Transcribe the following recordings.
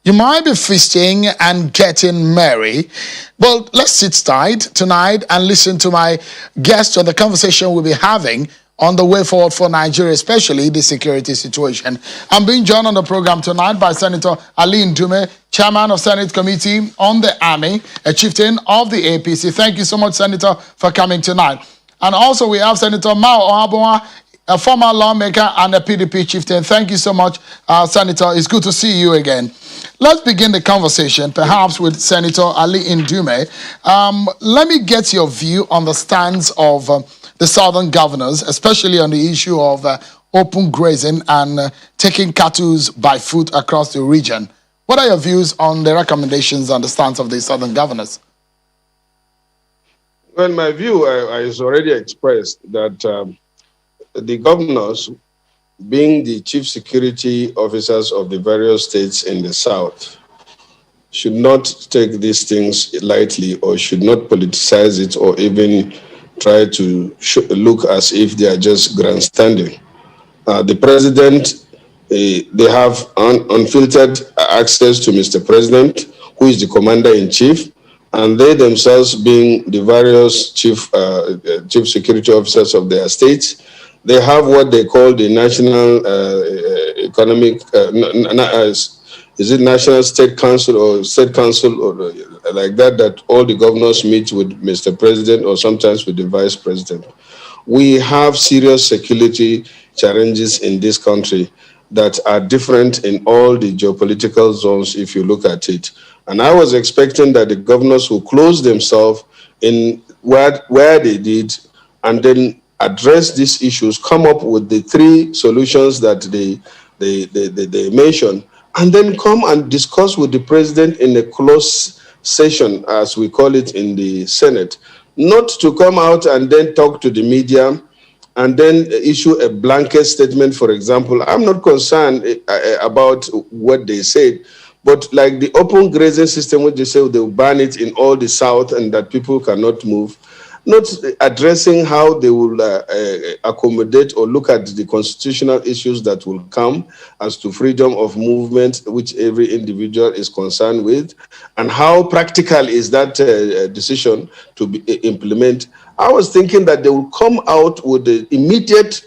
You might be feasting and getting merry. Well, let's sit tight tonight and listen to my guest on the conversation we'll be having on the way forward for Nigeria, especially the security situation. I'm being joined on the program tonight by Senator Ali Ndume, Chairman of Senate Committee on the Army, a chieftain of the APC. Thank you so much, Senator, for coming tonight. And also we have Senator Mao Ohabonwa, a former lawmaker and a PDP chieftain. Thank you so much, Senator. It's good to see you again. Let's begin the conversation, perhaps with Senator Ali Ndume. Let me get your view on the stance of the southern governors, especially on the issue of open grazing and taking cattle by foot across the region. What are your views on the recommendations and the stance of the southern governors? Well, my view is already expressed that the governors, being the chief security officers of the various states in the south, should not take these things lightly or should not politicize it or even try to look as if they are just grandstanding. The president, they have unfiltered access to Mr. President, who is the commander-in-chief, and they themselves, being the various chief security officers of their states, they have what they call the National Economic, is it National State Council or State Council or like that, that all the governors meet with Mr. President or sometimes with the Vice President. We have serious security challenges in this country that are different in all the geopolitical zones if you look at it. And I was expecting that the governors will close themselves in where they did and then address these issues, come up with the 3 solutions that they mentioned, and then come and discuss with the president in a closed session, as we call it in the Senate, not to come out and then talk to the media and then issue a blanket statement, for example. I'm not concerned about what they said, but like the open grazing system, which they say they'll ban it in all the South and that people cannot move, not addressing how they will accommodate or look at the constitutional issues that will come as to freedom of movement, which every individual is concerned with, and how practical is that decision to be implemented. I was thinking that they will come out with the immediate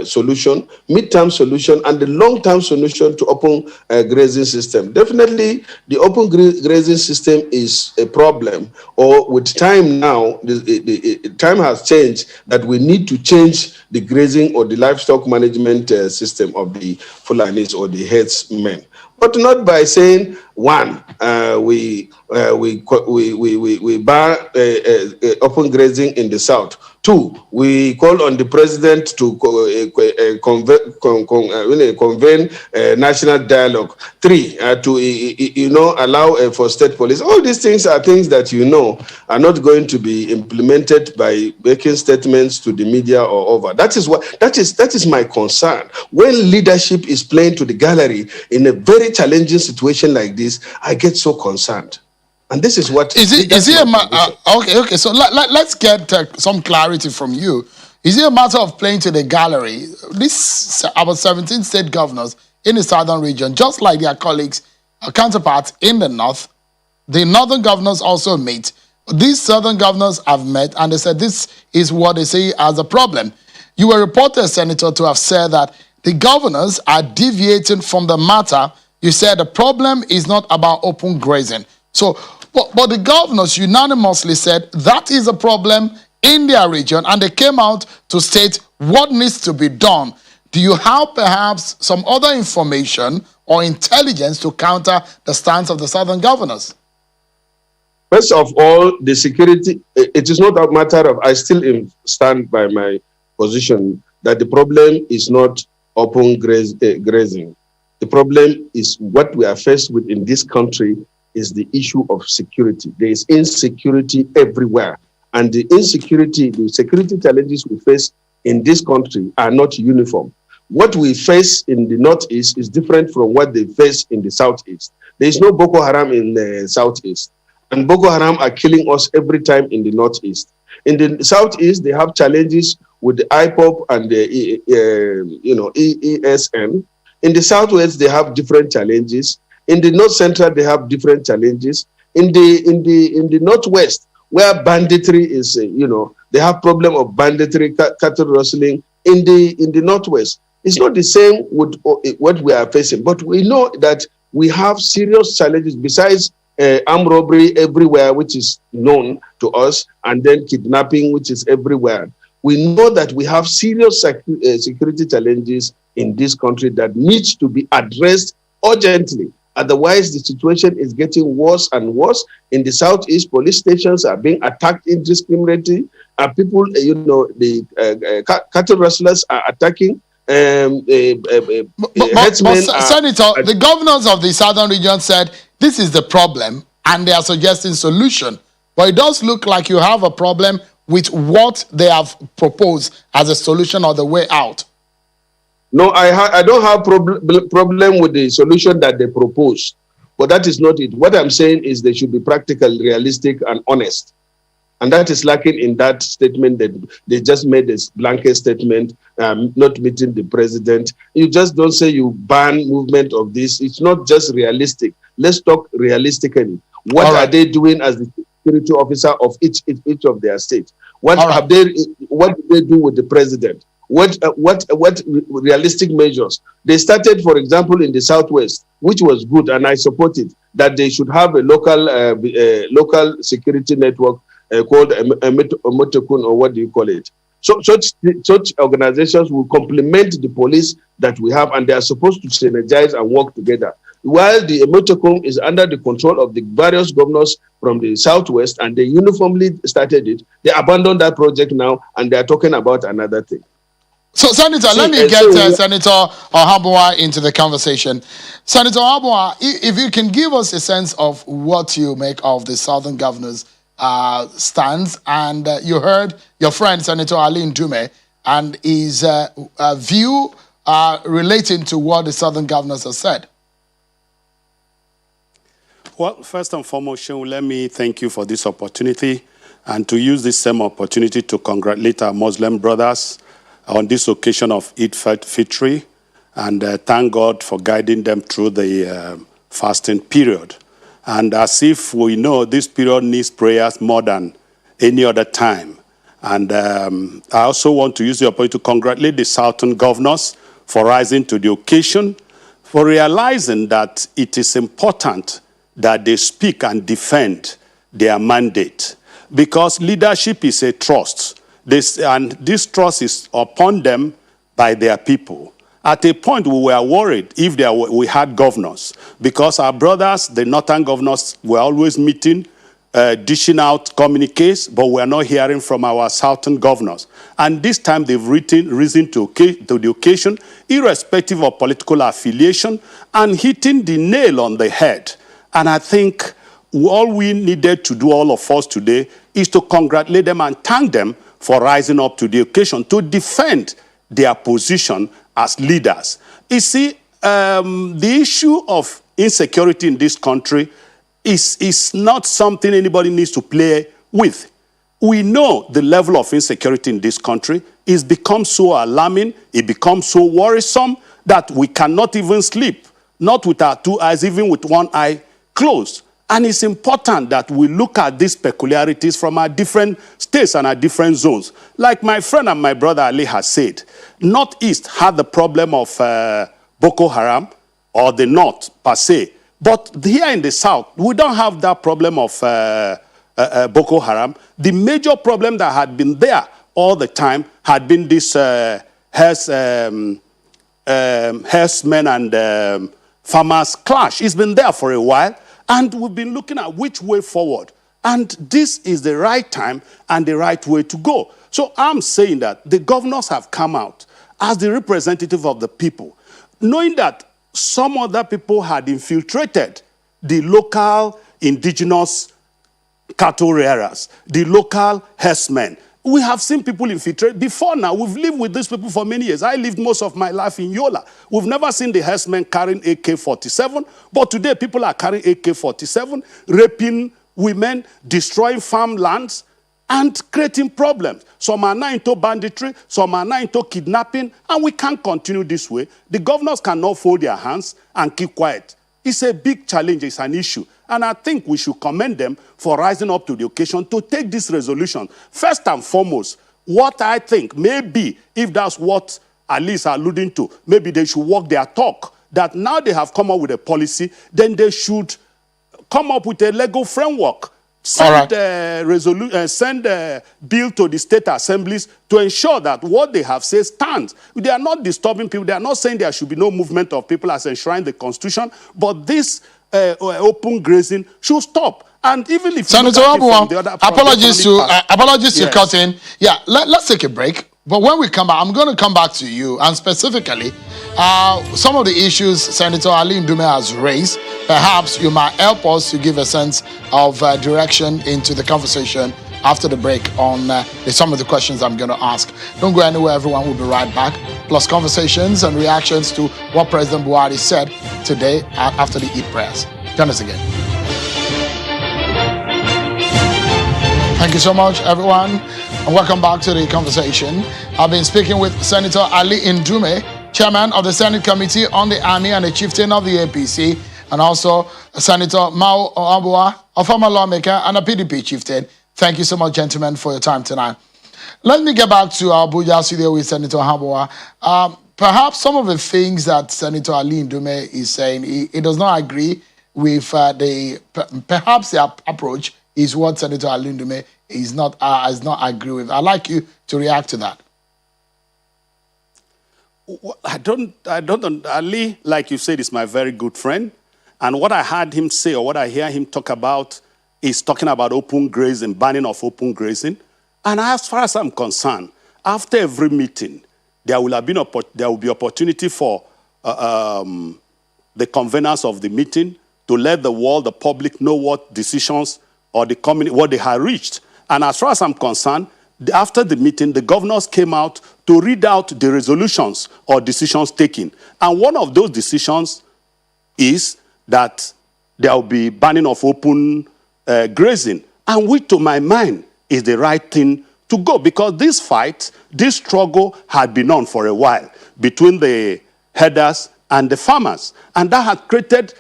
solution, mid-term solution, and the long-term solution to open grazing system. Definitely, the open grazing system is a problem, or with time now, the time has changed that we need to change the grazing or the livestock management system of the Fulanis or the herdsmen. But not by saying, one, we ban open grazing in the south. 2, we call on the president to convene national dialogue. 3, to allow for state police. All these things are things that are not going to be implemented by making statements to the media or over. That is my concern. When leadership is playing to the gallery in a very challenging situation like this, I get so concerned. And this is what okay. So let's get some clarity from you. Is it a matter of playing to the gallery? This about 17 state governors in the southern region, just like their colleagues, counterparts in the north, the northern governors also meet. These southern governors have met, and they said this is what they see as a problem. You were reported, Senator, to have said that the governors are deviating from the matter. You said the problem is not about open grazing. So. But the governors unanimously said that is a problem in their region, and they came out to state what needs to be done. Do you have perhaps some other information or intelligence to counter the stance of the southern governors? First of all, the security, it is not a matter of, I still stand by my position that the problem is not open grazing. The problem is what we are faced with in this country is the issue of security. There is insecurity everywhere. And the security challenges we face in this country are not uniform. What we face in the northeast is different from what they face in the southeast. There is no Boko Haram in the southeast. And Boko Haram are killing us every time in the northeast. In the southeast, they have challenges with the IPOP and the ESN. In the southwest, they have different challenges. In the North Central, they have different challenges. In the Northwest, where banditry is, they have problem of banditry, cattle rustling. In the Northwest, it's not the same with what we are facing, but we know that we have serious challenges besides armed robbery everywhere, which is known to us, and then kidnapping, which is everywhere. We know that we have serious security challenges in this country that needs to be addressed urgently. Otherwise, the situation is getting worse and worse. In the Southeast, police stations are being attacked indiscriminately. People, the cattle rustlers are attacking. But Senator, the governors of the Southern region said this is the problem and they are suggesting solution. But it does look like you have a problem with what they have proposed as a solution or the way out. No, I don't have problem with the solution that they propose, but that is not it. What I'm saying is they should be practical, realistic, and honest. And that is lacking in that statement that they just made this blanket statement, not meeting the president. You just don't say you ban movement of this. It's not just realistic. Let's talk realistically. What are they doing as the security officer of each of their states? What do they do with the president? What realistic measures? They started, for example, in the Southwest, which was good, and I support it, that they should have a local security network called a Motokun, or what do you call it? So such organizations will complement the police that we have, and they are supposed to synergize and work together. While the Motokun is under the control of the various governors from the Southwest, and they uniformly started it, they abandoned that project now, and they are talking about another thing. So, Senator, let me get Senator Ohabua into the conversation. Senator Ohabua, if you can give us a sense of what you make of the Southern governors' stance, and you heard your friend, Senator Ali Ndume, and his view relating to what the Southern governors have said. Well, first and foremost, Seun, let me thank you for this opportunity and to use this same opportunity to congratulate our Muslim brothers on this occasion of Eid Fitri, and thank God for guiding them through the fasting period. And as if we know, this period needs prayers more than any other time. And I also want to use the opportunity to congratulate the Southern governors for rising to the occasion, for realizing that it is important that they speak and defend their mandate. Because leadership is a trust. And this trust is upon them by their people. At a point, we were worried if we had governors, because our brothers, the northern governors, were always meeting, dishing out communiques, but we're not hearing from our southern governors. And this time, they've risen to the occasion, irrespective of political affiliation, and hitting the nail on the head. And I think all we needed to do, all of us today, is to congratulate them and thank them for rising up to the occasion to defend their position as leaders. You see, the issue of insecurity in this country is not something anybody needs to play with. We know the level of insecurity in this country is become so alarming, it becomes so worrisome that we cannot even sleep, not with our two eyes, even with one eye closed. And it's important that we look at these peculiarities from our different states and our different zones. Like my friend and my brother Ali has said, Northeast had the problem of Boko Haram, or the North per se. But here in the South, we don't have that problem of Boko Haram. The major problem that had been there all the time had been this herdsmen and farmers clash. It's been there for a while. And we've been looking at which way forward. And this is the right time and the right way to go. So I'm saying that the governors have come out as the representative of the people, knowing that some other people had infiltrated the local indigenous cattle rearers, the local herdsmen. We have seen people infiltrate before now. We've lived with these people for many years. I lived most of my life in Yola. We've never seen the herdsmen carrying AK-47, but today people are carrying AK-47, raping women, destroying farmlands, and creating problems. Some are now into banditry, some are now into kidnapping, and we can't continue this way. The governors cannot fold their hands and keep quiet. It's a big challenge. It's an issue. And I think we should commend them for rising up to the occasion to take this resolution. First and foremost, what I think, maybe, if that's what Ali is alluding to, maybe they should walk their talk, that now they have come up with a policy, then they should come up with a legal framework. Send a bill to the state assemblies to ensure that what they have said stands. They are not disturbing people. They are not saying there should be no movement of people as enshrined the Constitution, but this open grazing should stop. And even if Senator Abuwa, apologies to cut in. Yeah, let's take a break. But when we come back, I'm going to come back to you, and specifically some of the issues Senator Ali Ndume has raised. Perhaps you might help us to give a sense of direction into the conversation after the break on some of the questions I'm going to ask. Don't go anywhere, everyone. Will be right back. Plus conversations and reactions to what President Buhari said today after the Eid prayers. Join us again. Thank you so much, everyone, and welcome back to the conversation. I've been speaking with Senator Ali Ndume, Chairman of the Senate Committee on the Army and a Chieftain of the APC, and also Senator Mao Abuwa, a former lawmaker and a PDP Chieftain. Thank you so much, gentlemen, for your time tonight. Let me get back to Abuja studio with Senator Abuwa. Perhaps some of the things that Senator Ali Ndume is saying, he does not agree with perhaps the approach is what Senator Ali Ndume is not agree with. I'd like you to react to that. I don't. Ali, like you said, is my very good friend. And what I heard him say, or what I hear him talk about, is talking about open grazing, banning of open grazing. And as far as I'm concerned, after every meeting, there will be opportunity for the conveners of the meeting to let the world, the public, know what decisions or the community, what they have reached. And as far as I'm concerned, after the meeting, the governors came out to read out the resolutions or decisions taken. And one of those decisions is that there will be banning of open grazing, and which to my mind is the right thing to go, because this fight, this struggle had been on for a while between the herders and the farmers. And that had created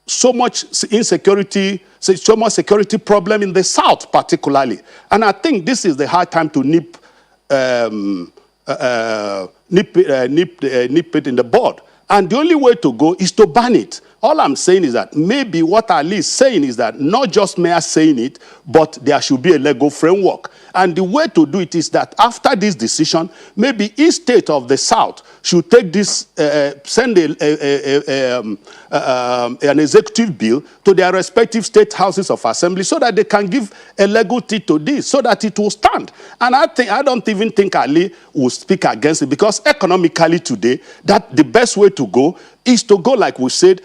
so much insecurity, so much security problem in the South particularly. And I think this is the hard time to nip it in the bud. And the only way to go is to ban it. All I'm saying is that maybe what Ali is saying is that not just mayor saying it, but there should be a legal framework. And the way to do it is that after this decision, maybe each state of the South should take this, send an executive bill to their respective state houses of assembly so that they can give a legal teeth to this, so that it will stand. And I don't even think Ali will speak against it, because economically today, that the best way to go is to go, like we said,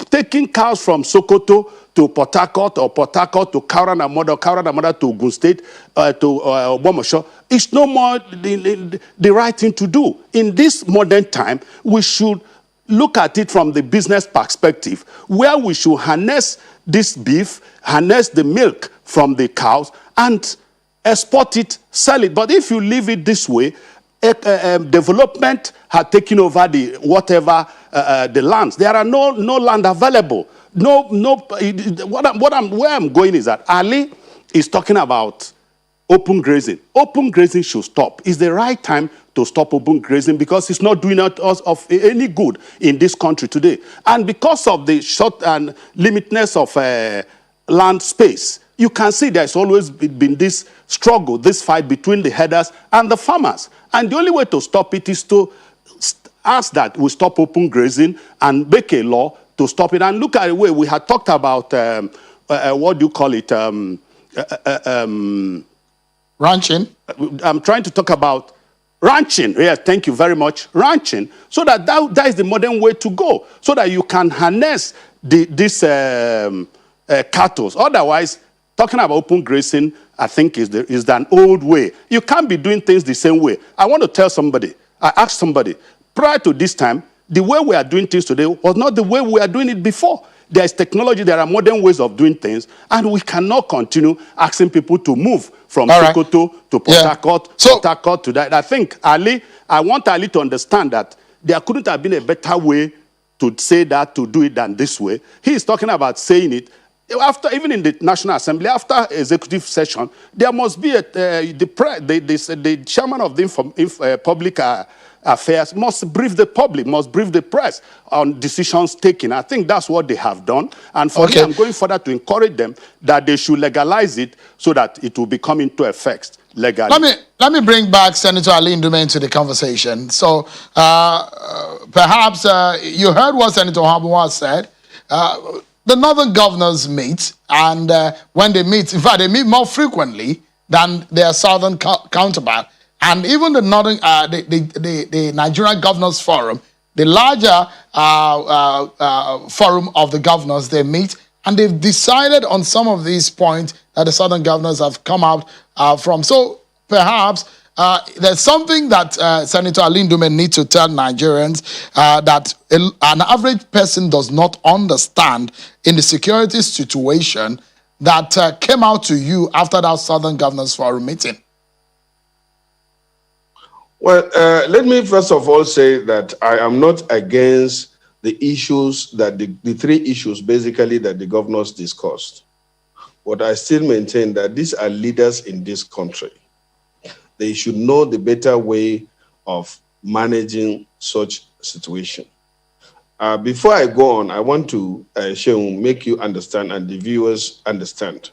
taking cows from Sokoto to Port Harcourt, or Port Harcourt to Kauranamoda to Ogun State, to Bomosho, it's no more the right thing to do. In this modern time, we should look at it from the business perspective, where we should harness this beef, harness the milk from the cows, and export it, sell it. But if you leave it this way, development had taken over the lands. There are no land available. Where I'm going is that Ali is talking about open grazing. Open grazing should stop. It's the right time to stop open grazing, because it's not doing us of any good in this country today. And because of the short and limitedness of land space, you can see there's always been this struggle, this fight between the herders and the farmers. And the only way to stop it is to ask that we stop open grazing and make a law to stop it. And look at the way we had talked about, what do you call it? Ranching. I'm trying to talk about ranching. Yes, thank you very much. Ranching. So that is the modern way to go, so that you can harness this cattle. Otherwise, talking about open grazing, I think, is an old way. You can't be doing things the same way. I want to tell somebody, I asked somebody, prior to this time, the way we are doing things today was not the way we are doing it before. There is technology, there are modern ways of doing things, and we cannot continue asking people to move from Sokoto to Port Harcourt to that. I think I want Ali to understand that there couldn't have been a better way to say that, to do it than this way. He is talking about saying it. After, even in the National Assembly, after executive session, there must be the chairman of the public affairs must brief the public, must brief the press on decisions taken. I think that's what they have done. And for me, I'm going further to encourage them that they should legalize it so that it will become into effect legally. Let me bring back Senator Ali Ndume into the conversation. So perhaps you heard what Senator Habwa said. The northern governors meet, and when they meet, in fact, they meet more frequently than their southern counterpart. And even the northern, the Nigerian Governors Forum, the larger forum of the governors, they meet, and they've decided on some of these points that the southern governors have come out from. So perhaps there's something that Senator Ali Ndume needs to tell Nigerians that an average person does not understand in the security situation that came out to you after that Southern Governors Forum meeting. Well, let me first of all say that I am not against the issues that the three issues basically that the governors discussed. But I still maintain that these are leaders in this country. They should know the better way of managing such situation. Before I go on, I want to make you understand and the viewers understand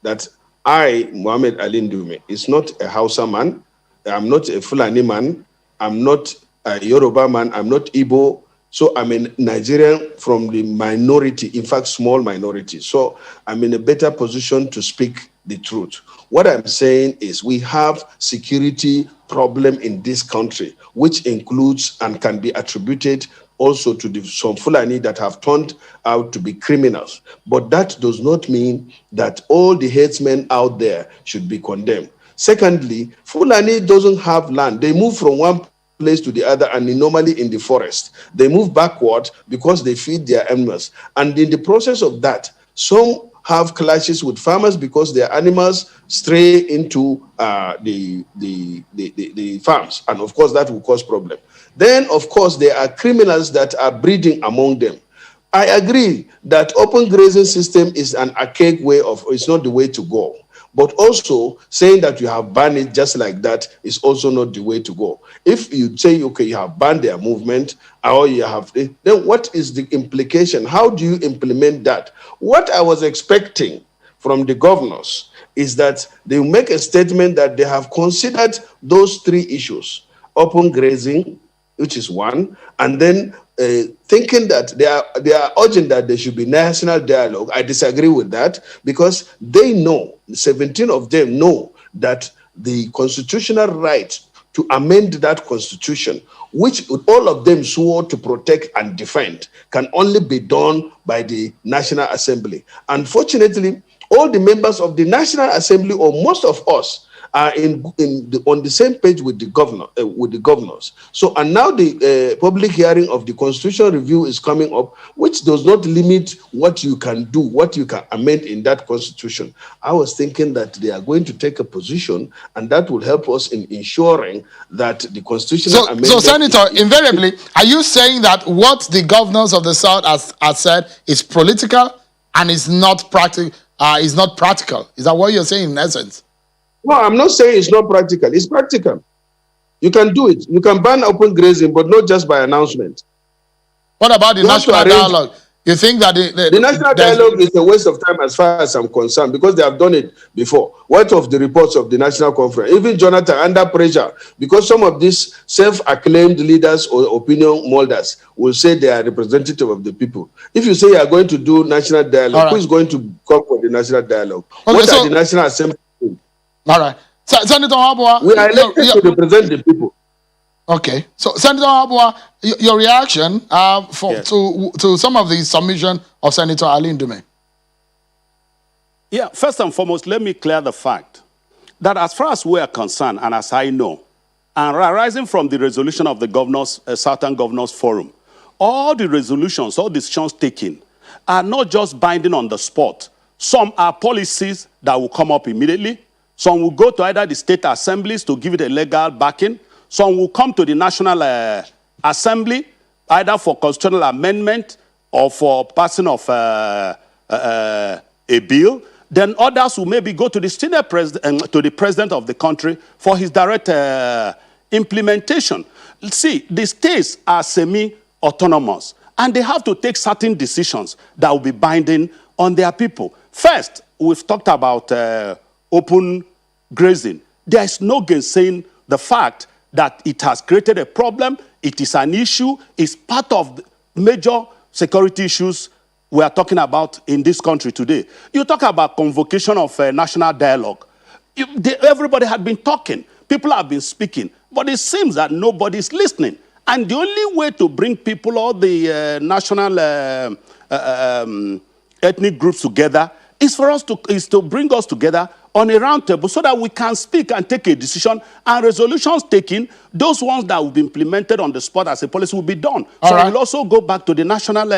that I, Mohammed Ali Ndume, is not a Hausa man. I'm not a Fulani man. I'm not a Yoruba man. I'm not Igbo. So I'm a Nigerian from the minority, in fact, small minority. So I'm in a better position to speak the truth. What I'm saying is we have security problem in this country, which includes and can be attributed also to some Fulani that have turned out to be criminals. But that does not mean that all the headsmen out there should be condemned. Secondly, Fulani doesn't have land. They move from one place to the other, and normally in the forest. They move backward because they feed their animals. And in the process of that, some have clashes with farmers because their animals stray into the farms. And of course, that will cause problem. Then, of course, there are criminals that are breeding among them. I agree that open grazing system is an archaic way of, it's not the way to go. But also saying that you have banned it just like that is also not the way to go. If you say, okay, you have banned their movement, or you have, then what is the implication? How do you implement that? What I was expecting from the governors is that they will make a statement that they have considered those three issues, open grazing, which is one, and then thinking that they are urging that there should be national dialogue. I disagree with that because they know, 17 of them know that the constitutional right to amend that constitution, which all of them swore to protect and defend, can only be done by the National Assembly. Unfortunately, all the members of the National Assembly, or most of us, are on the same page with the governors. So, and now the public hearing of the constitutional review is coming up, which does not limit what you can do, what you can amend in that constitution. I was thinking that they are going to take a position, and that will help us in ensuring that the constitutional amendment. So, Senator, invariably, are you saying that what the governors of the South has said is political and is not practical? Is not practical? Is that what you're saying in essence? No, I'm not saying it's not practical. It's practical. You can do it. You can ban open grazing, but not just by announcement. What about the national dialogue? You think that the national dialogue is a waste of time as far as I'm concerned, because they have done it before. What of the reports of the national conference? Even Jonathan, under pressure, because some of these self-acclaimed leaders or opinion molders will say they are representative of the people. If you say you are going to do national dialogue, who is going to come for the national dialogue? Okay, what are the National Assembly? All right. Senator Habwa, we are elected to represent the people. Okay. So, Senator Habwa, your reaction to some of the submission of Senator Ali Ndume? Yeah, first and foremost, let me clear the fact that as far as we are concerned, and as I know, and arising from the resolution of the governors, Southern Governors Forum, all the resolutions, all decisions taken are not just binding on the spot. Some are policies that will come up immediately. Some will go to either the state assemblies to give it a legal backing. Some will come to the National Assembly either for constitutional amendment or for passing of a bill. Then others will maybe go to the senior president, to the president of the country for his direct implementation. See, the states are semi-autonomous, and they have to take certain decisions that will be binding on their people. First, we've talked about open grazing. There is no gainsaying the fact that it has created a problem. It is an issue. It's part of the major security issues we are talking about in this country today. You talk about convocation of national dialogue. Everybody had been talking. People have been speaking. But it seems that nobody is listening. And the only way to bring people, all the national ethnic groups together, is for us to bring us together on a round table so that we can speak and take a decision, and resolutions taken, those ones that will be implemented on the spot as a policy will be done. So we'll also go back to the National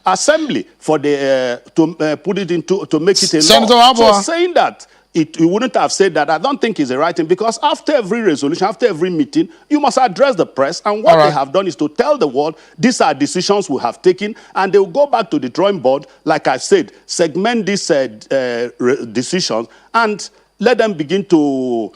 Assembly for the put it into, to make it a law. So saying that you wouldn't have said that, I don't think is the right thing, because after every resolution, after every meeting, you must address the press, and what they have done is to tell the world, these are decisions we have taken, and they will go back to the drawing board, like I said, segment these decisions, and let them begin to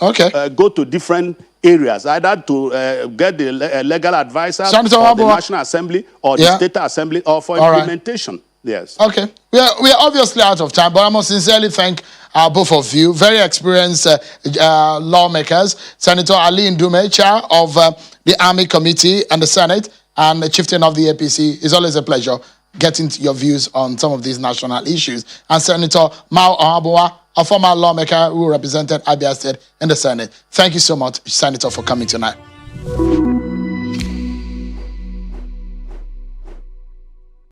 go to different areas, either to get the legal advisor or the National Assembly or the State Assembly, or for implementation. Yes. Okay. We are obviously out of time, but I must sincerely thank both of you, very experienced lawmakers, Senator Ali Ndume, chair of the Army Committee and the Senate, and the chieftain of the APC. It's always a pleasure getting your views on some of these national issues. And Senator Mao Ohabuwa, a former lawmaker who represented Abia State in the Senate. Thank you so much, Senator, for coming tonight.